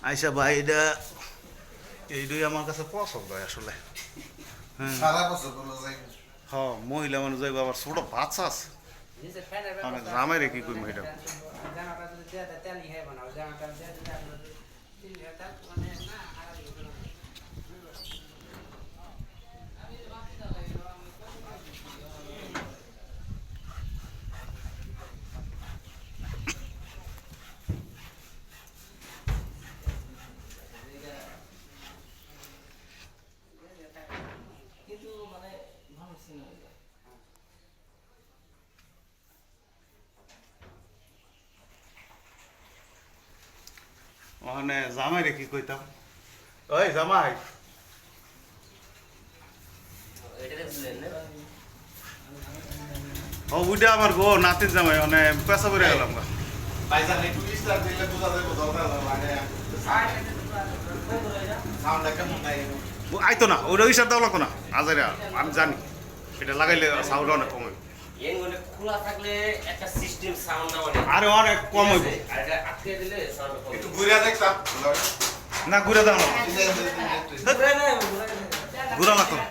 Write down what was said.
আইসা ভাই এটা এইটাই আমার কাছে পছন্দ হয় আসলে। হ্যাঁ হ্যাঁ, মহিলা মানুষ যাইব, আবার ছোট বাচ্চা আছে, আমি জামাই রে কি করবো এটা। ওখানে জামাই রে কি কইতাম, ওই জামাই ও উইটা আমার গো নাতির জামাই, মানে পেশা করে গেলাম গা। আইতো না ওইটা ইসার দেওয়া লাগতো না আজারে, আমি জানি এটা লাগাইলে সাউন্ড অনেক কমে, খোলা থাকলে একটা সিস্টেম সাউন্ড না, মানে আরে অনেক কম হইব। আর এটা আটকে দিলে সাউন্ড কম। একটু ঘুরে দেখতাম না ঘুরে দাও না, ঘুরা লাগতো না।